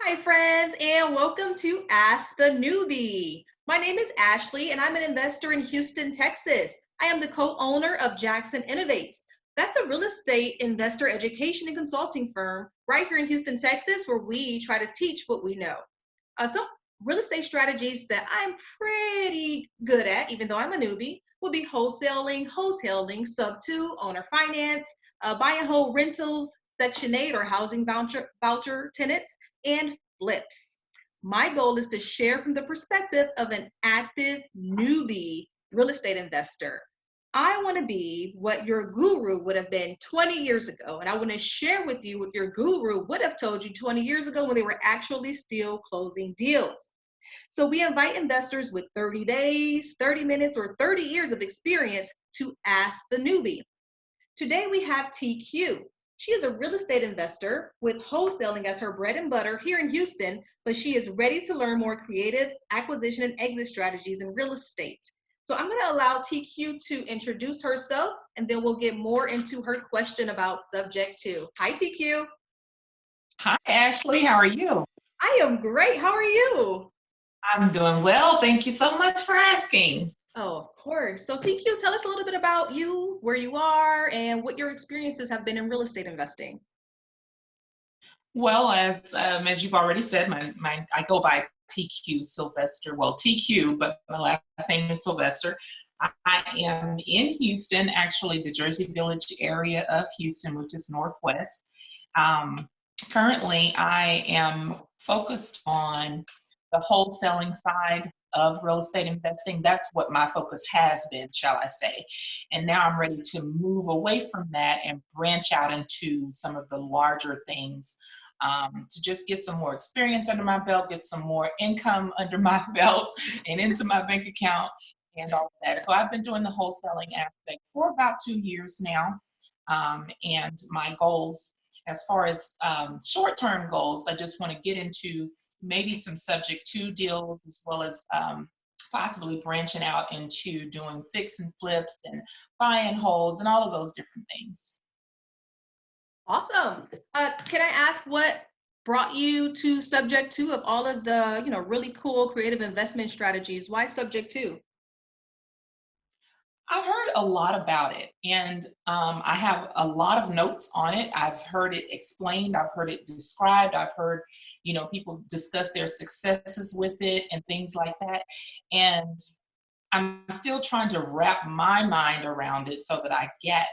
Hi, friends, and welcome to Ask the Newbie. My name is Ashley, and I'm an investor in Houston, Texas. I am the co owner of Jackson Innovates. That's a real estate investor education and consulting firm right here in Houston, Texas, where we try to teach what we know. Some real estate strategies that I'm pretty good at, even though I'm a newbie, would be wholesaling, hoteling, sub two, owner finance, buy and hold rentals, Section 8 or housing voucher tenants, and flips. My goal is to share from the perspective of an active newbie real estate investor. I want to be what your guru would have been 20 years ago. And I want to share with you what your guru would have told you 20 years ago when they were actually still closing deals. So we invite investors with 30 days, 30 minutes, or 30 years of experience to ask the newbie. Today we have TQ. She is a real estate investor with wholesaling as her bread and butter here in Houston, but she is ready to learn more creative acquisition and exit strategies in real estate. So I'm going to allow TQ to introduce herself, and then we'll get more into her question about subject two. Hi, TQ. Hi, Ashley. How are you? I am great. How are you? I'm doing well. Thank you so much for asking. Oh, of course. So TQ, tell us a little bit about you, where you are, and what your experiences have been in real estate investing. Well, as you've already said, my I go by TQ Sylvester. Well, TQ, but my last name is Sylvester. I am in Houston, actually the Jersey Village area of Houston, which is northwest. Um, Currently, I am focused on the wholesaling side of real estate investing. That's what my focus has been, shall I say. And now I'm ready to move away from that and branch out into some of the larger things, to just get some more experience under my belt, get some more income under my belt and into my bank account and all of that. So I've been doing the wholesaling aspect for about 2 years now. And my goals, as far as short-term goals, I just want to get into maybe some subject to deals, as well as possibly branching out into doing fix and flips and buy and holds and all of those different things. Awesome. Can I ask what brought you to subject two of all of the, really cool creative investment strategies? Why subject two? I've heard a lot about it, and I have a lot of notes on it. I've heard it explained, I've heard it described, I've heard, people discuss their successes with it and things like that. And I'm still trying to wrap my mind around it so that I get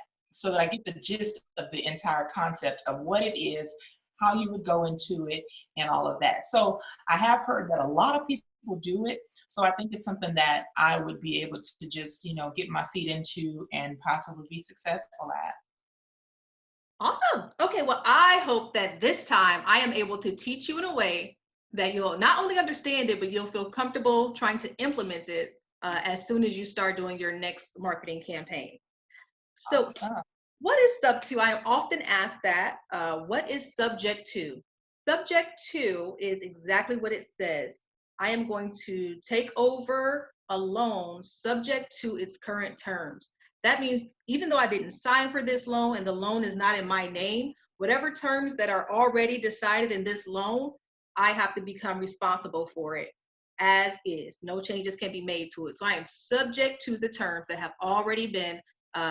the gist of the entire concept of what it is, how you would go into it, and all of that. So I have heard that a lot of people do it. So I think it's something that I would be able to just, get my feet into and possibly be successful at. Awesome. Okay, well, I hope that this time I am able to teach you in a way that you'll not only understand it, but you'll feel comfortable trying to implement it as soon as you start doing your next marketing campaign. So, Awesome. what is sub two? I often ask that. What is subject to? Subject to is exactly what it says. I am going to take over a loan subject to its current terms. That means even though I didn't sign for this loan and the loan is not in my name, whatever terms that are already decided in this loan, I have to become responsible for it as is. No changes can be made to it. So I am subject to the terms that have already been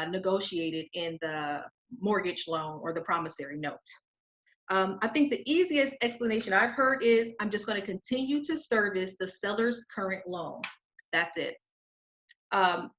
negotiated in the mortgage loan or the promissory note. I think the easiest explanation I've heard is I'm just going to continue to service the seller's current loan. That's it. Um,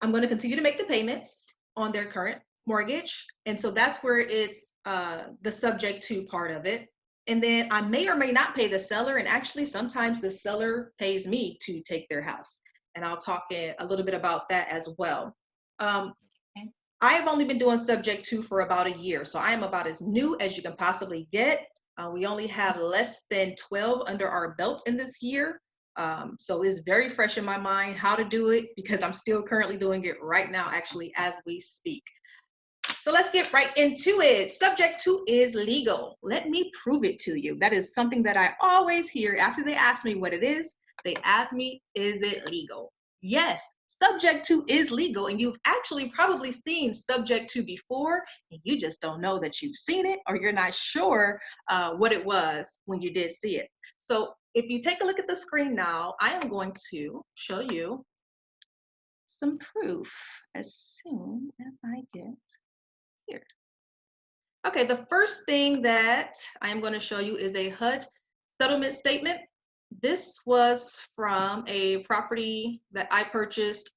I'm going to continue to make the payments on their current mortgage. And so that's where it's the subject to part of it. And then I may or may not pay the seller. And actually, sometimes the seller pays me to take their house. And I'll talk a little bit about that as well. Um, Okay. I have only been doing subject to for about a year, so I am about as new as you can possibly get. We only have less than 12 under our belt in this year. So it's very fresh in my mind how to do it because I'm still currently doing it right now, actually, as we speak. So let's get right into it. Subject to is legal. Let me prove it to you. That is something that I always hear after they ask me what it is. They ask me, is it legal? Yes, subject to is legal, and you've actually probably seen subject to before, and you just don't know that you've seen it, or you're not sure what it was when you did see it. So if you take a look at the screen now, I am going to show you some proof as soon as I get here. Okay, the first thing that I am going to show you is a HUD settlement statement. This was from a property that I purchased.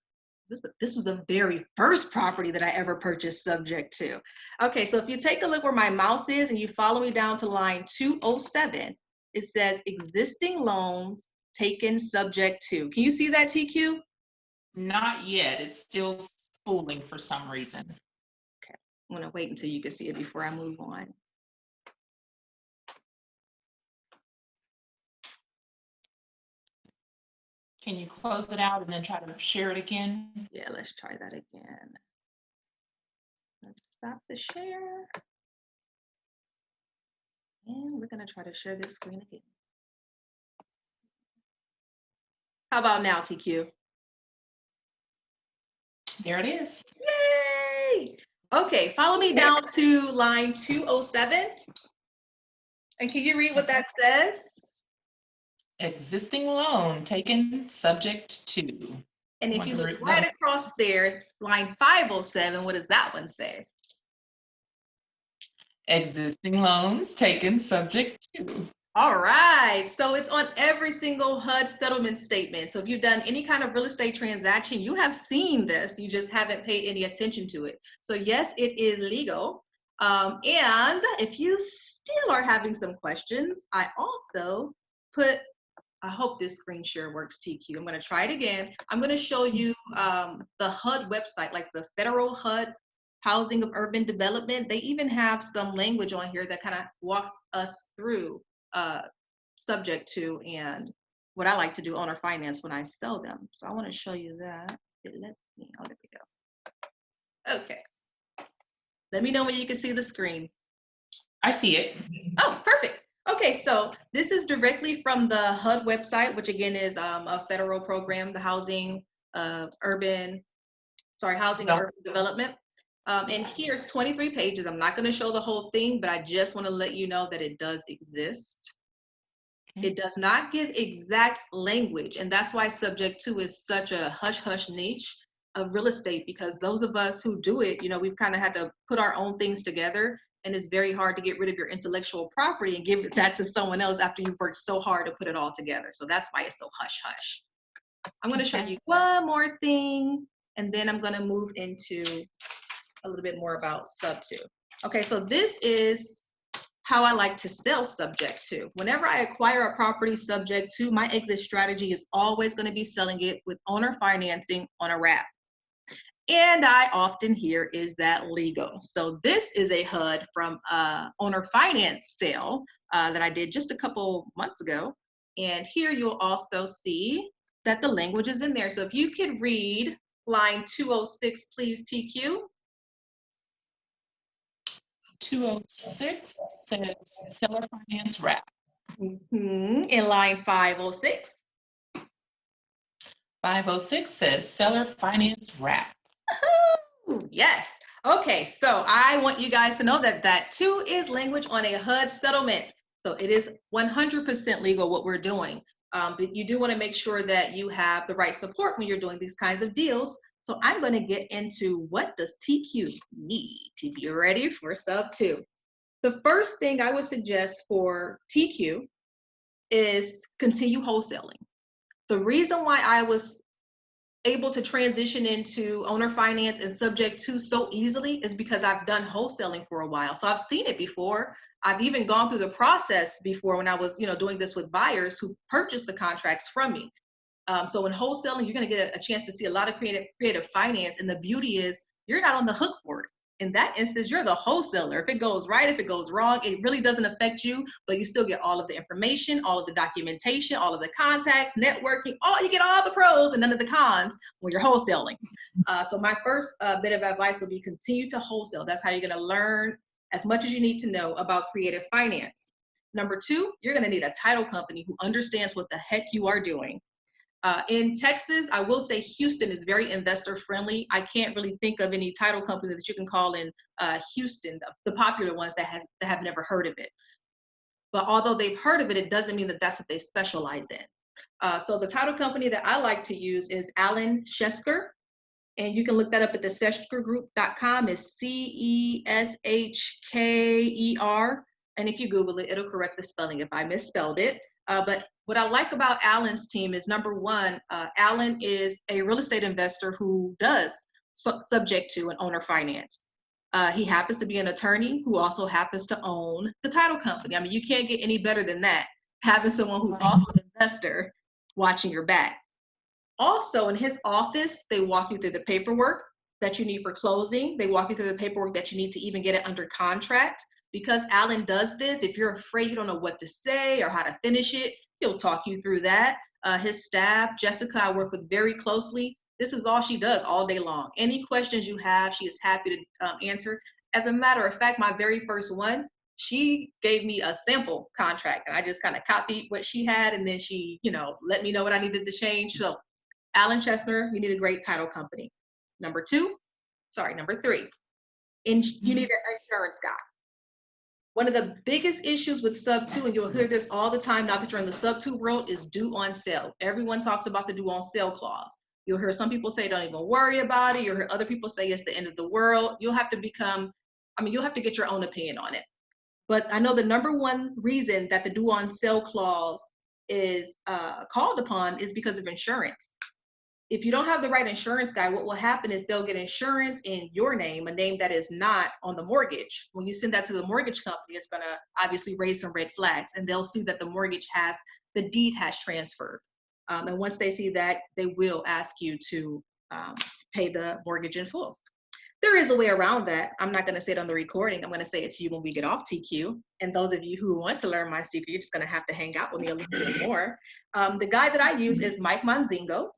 This was the very first property that I ever purchased subject to. Okay, so if you take a look where my mouse is and you follow me down to line 207, it says existing loans taken subject to. Can you see that, TQ? Not yet. It's still spooling for some reason. Okay, I'm gonna wait until you can see it before I move on. Can you close it out and then try to share it again? Yeah, let's try that again. Let's stop the share. And we're gonna try to share this screen again. How about now, TQ? There it is. Yay! Okay, follow me down to line 207. And can you read what that says? Existing loan taken subject to. And if you look right across there, line 507, what does that one say? Existing loans taken subject to. All right, so it's on every single HUD settlement statement. So if you've done any kind of real estate transaction, you have seen this, you just haven't paid any attention to it. So yes, it is legal. And if you still are having some questions, I also put, I hope this screen share works, TQ. I'm gonna try it again. I'm gonna show you the HUD website, like the federal HUD, Housing of Urban Development. They even have some language on here that kind of walks us through subject to and what I like to do owner finance when I sell them. So I want to show you that. It lets me, oh, there we go. Okay. Let me know when you can see the screen. I see it. Oh, perfect. Okay, so this is directly from the HUD website, which again is a federal program, the Housing Urban Development. And here's 23 pages. I'm not going to show the whole thing, but I just want to let you know that it does exist. It does not give exact language, and that's why subject to is such a hush-hush niche of real estate, because those of us who do it, you know, we've kind of had to put our own things together, and it's very hard to get rid of your intellectual property and give that to someone else after you've worked so hard to put it all together. So that's why it's so hush-hush. I'm going to show you one more thing, and then I'm going to move into a little bit more about sub to. Okay, so this is how I like to sell subject to. Whenever I acquire a property subject to, my exit strategy is always going to be selling it with owner financing on a wrap. And I often hear, is that legal? So this is a HUD from owner finance sale that I did just a couple months ago. And here you'll also see that the language is in there. So if you could read line 206, please, TQ. 206 says seller finance wrap. In line 506. 506 says seller finance wrap. Yes. Okay, so I want you guys to know that that too is language on a HUD settlement. So it is 100% legal what we're doing. But you do want to make sure that you have the right support when you're doing these kinds of deals. So I'm going to get into what does TQ need to be ready for sub 2. The first thing I would suggest for TQ is continue wholesaling. The reason why I was able to transition into owner finance and subject to so easily is because I've done wholesaling for a while. So I've seen it before. I've even gone through the process before when I was, doing this with buyers who purchased the contracts from me. So in wholesaling, you're going to get a chance to see a lot of creative finance. And the beauty is you're not on the hook for it. In that instance, you're the wholesaler. If it goes right, if it goes wrong, it really doesn't affect you, but you still get all of the information, all of the documentation, all of the contacts, networking, you get all the pros and none of the cons when you're wholesaling. So my first bit of advice would be continue to wholesale. That's how you're going to learn as much as you need to know about creative finance. Number 2, you're going to need a title company who understands what the heck you are doing. In Texas, I will say Houston is very investor friendly. I can't really think of any title company that you can call in Houston, the popular ones that have never heard of it. But although they've heard of it, it doesn't mean that that's what they specialize in. So the title company that I like to use is Alan Shesker. And you can look that up at the SeshkerGroup.com. It's Ceshker. And if you Google it, it'll correct the spelling if I misspelled it. But what I like about Alan's team is, number one, Alan is a real estate investor who does subject to an owner finance. He happens to be an attorney who also happens to own the title company. I mean, you can't get any better than that, having someone who's also an investor watching your back. Also, in his office, they walk you through the paperwork that you need for closing. They walk you through the paperwork that you need to even get it under contract. Because Alan does this, if you're afraid you don't know what to say or how to finish it, he'll talk you through that. His staff, Jessica, I work with very closely. This is all she does all day long. Any questions you have, she is happy to answer. As a matter of fact, my very first one, she gave me a sample contract, and I just kind of copied what she had, and then she, let me know what I needed to change. So Alan Chesner, you need a great title company. Number three, you need an insurance guy. One of the biggest issues with sub 2, and you'll hear this all the time now that you're in the sub 2 world, is due on sale. Everyone talks about the due on sale clause. You'll hear some people say don't even worry about it. You'll hear other people say it's the end of the world. You'll have to get your own opinion on it. But I know the number one reason that the due on sale clause is called upon is because of insurance. If you don't have the right insurance guy, what will happen is they'll get insurance in your name, a name that is not on the mortgage. When you send that to the mortgage company, it's going to obviously raise some red flags, and they'll see that the deed has transferred. And once they see that, they will ask you to pay the mortgage in full. There is a way around that. I'm not going to say it on the recording. I'm going to say it to you when we get off TQ. And those of you who want to learn my secret, you're just going to have to hang out with me a little bit more. The guy that I use is Mike Monzingo.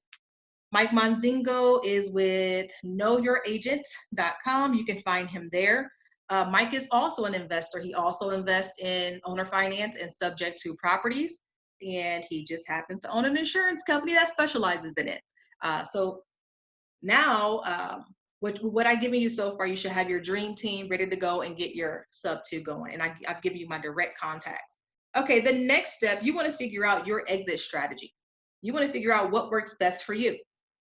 Mike Monzingo is with knowyouragent.com. You can find him there. Mike is also an investor. He also invests in owner finance and subject to properties. And he just happens to own an insurance company that specializes in it. So now, what I've given you so far, you should have your dream team ready to go and get your sub 2 going. And I've given you my direct contacts. Okay, the next step, you want to figure out your exit strategy. You want to figure out what works best for you.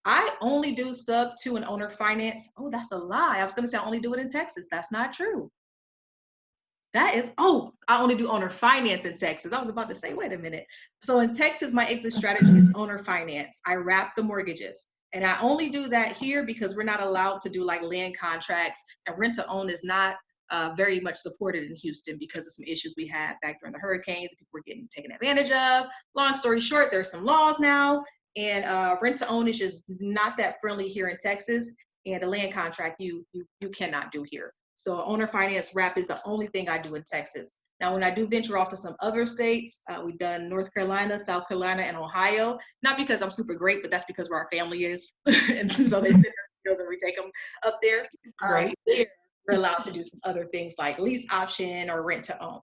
I only do sub 2 and owner finance. Oh, that's a lie. I was going to say I only do it in Texas. That's not true. I only do owner finance in Texas. I was about to say, wait a minute. So in Texas, my exit strategy is owner finance. I wrap the mortgages. And I only do that here because we're not allowed to do like land contracts, and rent to own is not very much supported in Houston because of some issues we had back during the hurricanes. People were getting taken advantage of. Long story short, there's some laws now, and rent to own is just not that friendly here in Texas. And a land contract you cannot do here. So owner finance wrap is the only thing I do in Texas. Now, when I do venture off to some other states, we've done North Carolina, South Carolina, and Ohio. Not because I'm super great, but that's because where our family is. And so they send us deals and we take them up there. Right. We're allowed to do some other things like lease option or rent to own.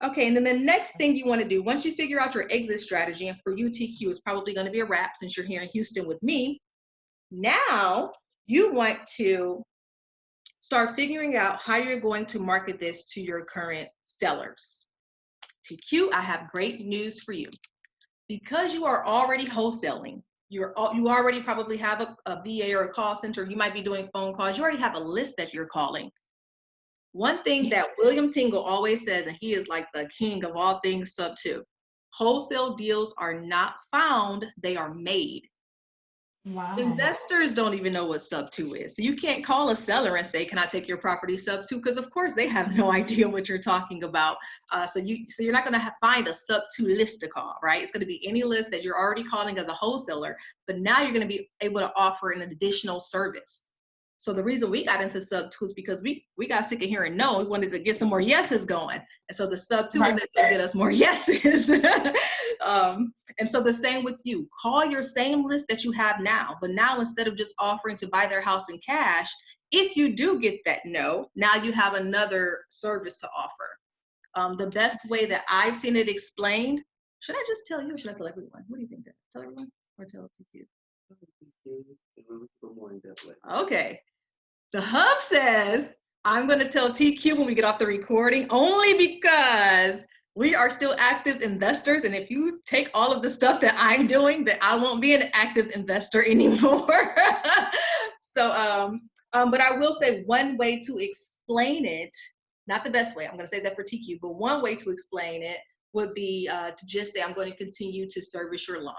Okay, and then the next thing you want to do, once you figure out your exit strategy, and for you, TQ is probably going to be a wrap since you're here in Houston with me. Now, you want to start figuring out how you're going to market this to your current sellers. TQ, I have great news for you. Because you are already wholesaling, you already probably have a VA or a call center, you might be doing phone calls, you already have a list that you're calling. One thing that William Tingle always says, and he is like the king of all things sub 2, wholesale deals are not found, they are made. Wow. Investors don't even know what sub 2 is. So you can't call a seller and say, can I take your property sub 2? Because of course they have no idea what you're talking about. So you're not going to find a sub 2 list to call, right? It's going to be any list that you're already calling as a wholesaler, but now you're going to be able to offer an additional service. So the reason we got into sub 2 is because we got sick of hearing no. We wanted to get some more yeses going. And so the sub 2 is that get us more yeses. And so the same with you. Call your same list that you have now, but now instead of just offering to buy their house in cash, if you do get that no, now you have another service to offer. The best way that I've seen it explained, should I just tell you or should I tell everyone? What do you think? Tell everyone? or tell TQ? Okay. The hub says I'm going to tell TQ when we get off the recording, only because we are still active investors. And if you take all of the stuff that I'm doing, then I won't be an active investor anymore. But I will say one way to explain it, not the best way, I'm going to say that for TQ, but one way to explain it would be to just say, I'm going to continue to service your loan.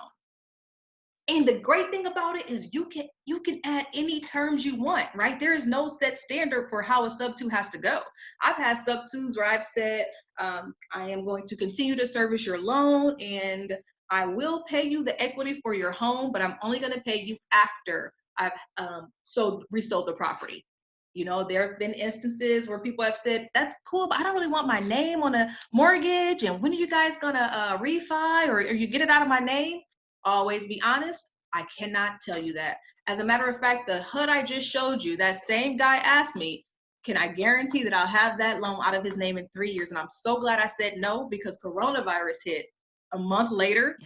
And the great thing about it is you can add any terms you want, right? There is no set standard for how a sub 2 has to go. I've had sub 2s where I've said, I am going to continue to service your loan and I will pay you the equity for your home, but I'm only going to pay you after I've resold the property. You know, there have been instances where people have said, that's cool, but I don't really want my name on a mortgage. And when are you guys gonna refi or you get it out of my name? Always be honest, I cannot tell you that. As a matter of fact, the HUD I just showed you, that same guy asked me, can I guarantee that I'll have that loan out of his name in 3 years? And I'm so glad I said no, because coronavirus hit a month later.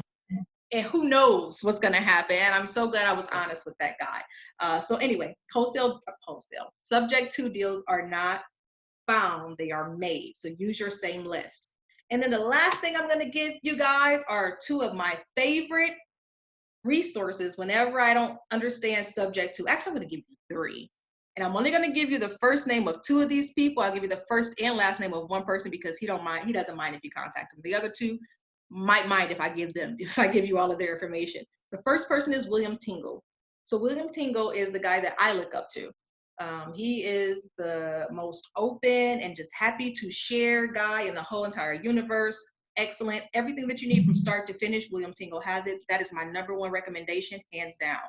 And who knows what's going to happen. And I'm so glad I was honest with that guy. So anyway, wholesale, subject to deals are not found, they are made. So use your same list. And then the last thing I'm going to give you guys are two of my favorite resources whenever I don't understand subject to. Actually, I'm going to give you three. And I'm only going to give you the first name of two of these people. I'll give you the first and last name of one person because he doesn't mind if you contact him. The other two might mind if I give you all of their information. The first person is William Tingle. So William Tingle is the guy that I look up to. He is the most open and just happy to share guy in the whole entire universe. Excellent. Everything that you need from start to finish, William Tingle has it. That is my number one recommendation, hands down.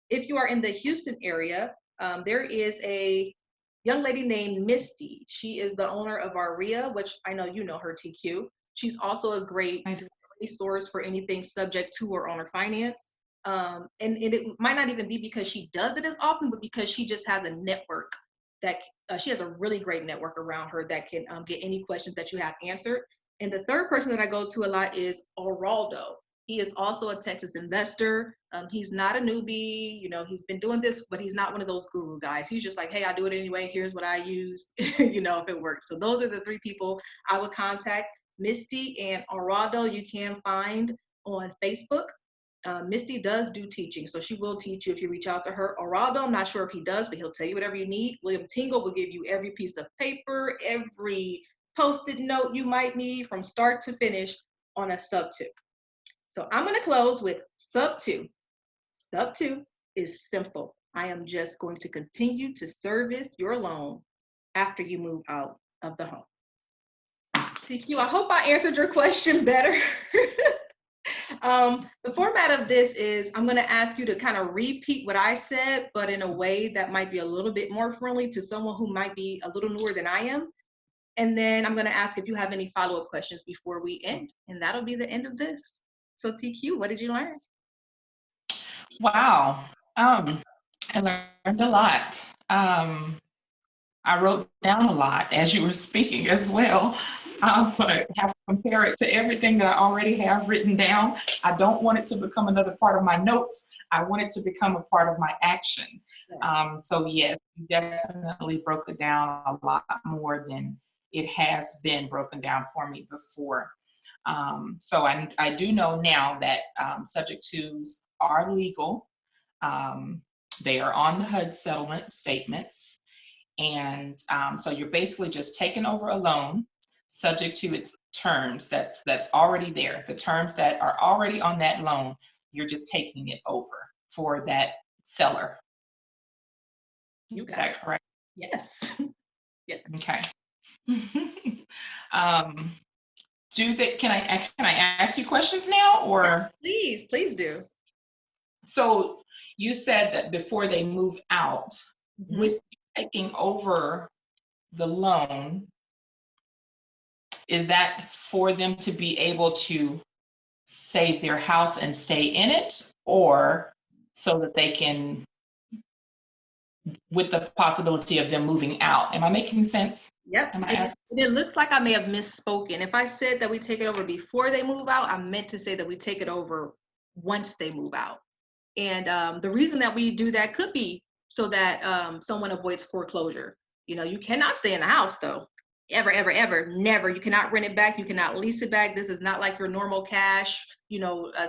If you are in the Houston area, there is a young lady named Misty. She is the owner of Aria, which I know you know her, TQ. She's also a great resource for anything subject to or owner finance. And it might not even be because she does it as often, but because she just has a network that she has a really great network around her that can get any questions that you have answered. And the third person that I go to a lot is Oraldo. He is also a Texas investor. He's not a newbie, you know, he's been doing this, but he's not one of those guru guys. He's just like, hey, I do it anyway. Here's what I use, you know, if it works. So those are the three people I would contact. Misty and Oraldo you can find on Facebook. Misty does do teaching, so she will teach you if you reach out to her. Oraldo, I'm not sure if he does, but he'll tell you whatever you need. William Tingle will give you every piece of paper, every Post-it note you might need from start to finish on a sub 2. So I'm going to close with sub 2. Sub 2 is simple. I am just going to continue to service your loan after you move out of the home. TQ, I hope I answered your question better. The format of this is I'm going to ask you to kind of repeat what I said, but in a way that might be a little bit more friendly to someone who might be a little newer than I am. And then I'm going to ask if you have any follow-up questions before we end. And that'll be the end of this. So TQ, what did you learn? Wow. I learned a lot. I wrote down a lot as you were speaking as well. But have to compare it to everything that I already have written down. I don't want it to become another part of my notes. I want it to become a part of my action. Yes. So yes, you definitely broke it down a lot more than it has been broken down for me before. So I do know now that subject twos are legal. They are on the HUD settlement statements. And so you're basically just taking over a loan subject to its terms that's already there. The terms that are already on that loan, you're just taking it over for that seller. You got Is that it. correct? Yes. Yes. Okay. Can I ask you questions now, or? Please do. So you said that before they move out, with taking over the loan, is that for them to be able to save their house and stay in it, or so that they can, with the possibility of them moving out? Am I making sense? Yep. It looks like I may have misspoken. If I said that we take it over before they move out, I meant to say that we take it over once they move out. And the reason that we do that could be so that someone avoids foreclosure. You know, you cannot stay in the house though. Ever, ever, ever, never. You cannot rent it back. You cannot lease it back. This is not like your normal cash,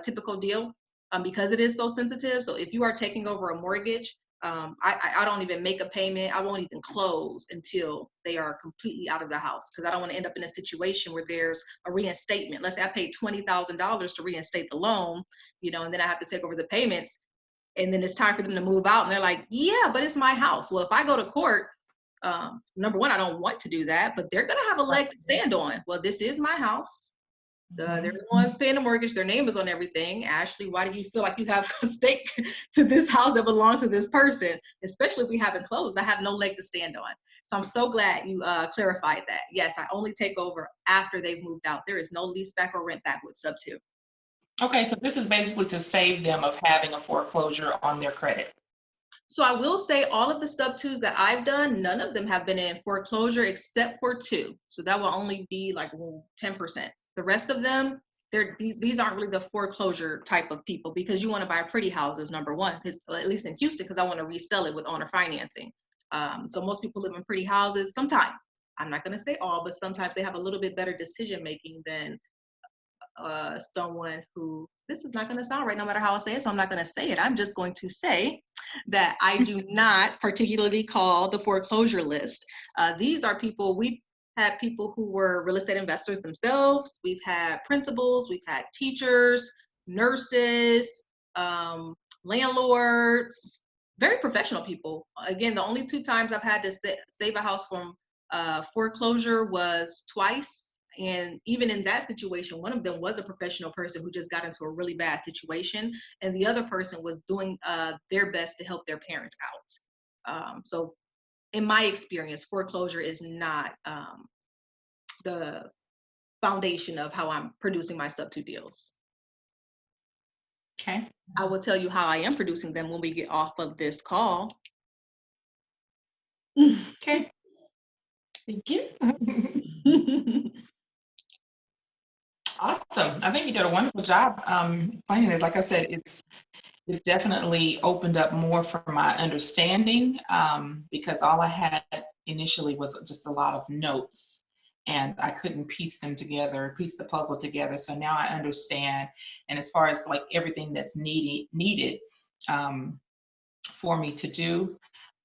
typical deal, because it is so sensitive. So if you are taking over a mortgage, I don't even make a payment. I won't even close until they are completely out of the house, because I don't want to end up in a situation where there's a reinstatement. Let's say I paid $20,000 to reinstate the loan, and then I have to take over the payments, and then it's time for them to move out, and they're like, yeah, but it's my house. Well, if I go to court, number one, I don't want to do that, but they're going to have a leg to stand on. Well, this is my house. They're the ones paying the mortgage. Their name is on everything. Ashley, why do you feel like you have a stake to this house that belongs to this person? Especially if we haven't closed. I have no leg to stand on. So I'm so glad you clarified that. Yes, I only take over after they've moved out. There is no lease back or rent back with sub 2. Okay, so this is basically to save them of having a foreclosure on their credit. So I will say all of the sub 2s that I've done, none of them have been in foreclosure except for 2. So that will only be like 10%. The rest of them, these aren't really the foreclosure type of people, because you want to buy pretty houses, number one, because at least in Houston, because I want to resell it with owner financing. So most people live in pretty houses. Sometimes, I'm not going to say all, but sometimes they have a little bit better decision making than someone who, this is not going to sound right no matter how I say it, so I'm not going to say it. I'm just going to say that I do not particularly call the foreclosure list. These are people, we've had people who were real estate investors themselves. We've had principals, we've had teachers, nurses, landlords, very professional people. Again, the only 2 times I've had to save a house from foreclosure was twice. And even in that situation, one of them was a professional person who just got into a really bad situation, and the other person was doing their best to help their parents out. So in my experience, foreclosure is not the foundation of how I'm producing my sub 2 deals. Okay. I will tell you how I am producing them when we get off of this call. Okay. Thank you. Awesome. I think you did a wonderful job explaining this. Like I said, it's definitely opened up more for my understanding, because all I had initially was just a lot of notes, and I couldn't piece the puzzle together. So now I understand. And as far as like everything that's needed for me to do,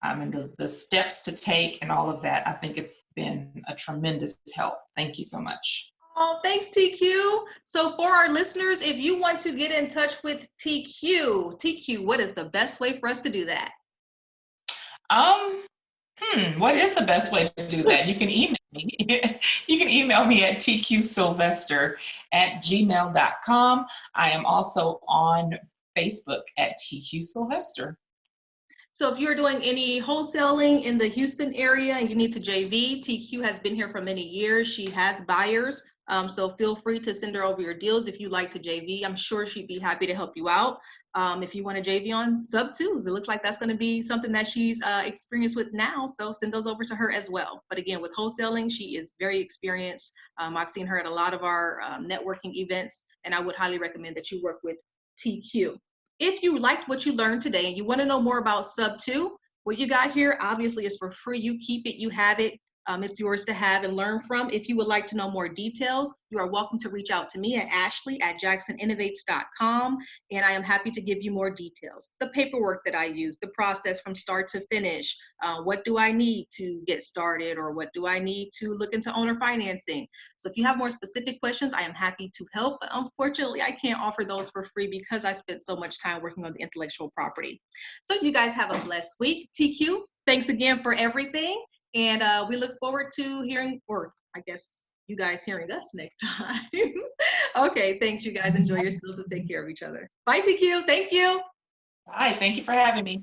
and the steps to take and all of that, I think it's been a tremendous help. Thank you so much. Oh, thanks, TQ. So for our listeners, if you want to get in touch with TQ, what is the best way for us to do that? What is the best way to do that? You can email me. You can email me at tqsylvester@gmail.com. I am also on Facebook at tqsylvester. So if you're doing any wholesaling in the Houston area and you need to JV, TQ has been here for many years. She has buyers. So feel free to send her over your deals if you'd like to JV. I'm sure she'd be happy to help you out. If you want to JV on sub 2s, it looks like that's going to be something that she's experienced with now. So send those over to her as well. But again, with wholesaling, she is very experienced. I've seen her at a lot of our networking events, and I would highly recommend that you work with TQ. If you liked what you learned today and you want to know more about sub 2, what you got here obviously is for free. You keep it, you have it. It's yours to have and learn from. If you would like to know more details, you are welcome to reach out to me at ashley@jacksoninnovates.com, and I am happy to give you more details. The paperwork that I use, the process from start to finish, what do I need to get started, or what do I need to look into owner financing. So if you have more specific questions, I am happy to help. But unfortunately, I can't offer those for free because I spent so much time working on the intellectual property. So you guys have a blessed week. TQ, thanks again for everything. And we look forward to hearing, or I guess you guys hearing us next time. Okay, thanks, you guys. Enjoy yourselves and take care of each other. Bye, TQ. Thank you. Bye. Thank you for having me.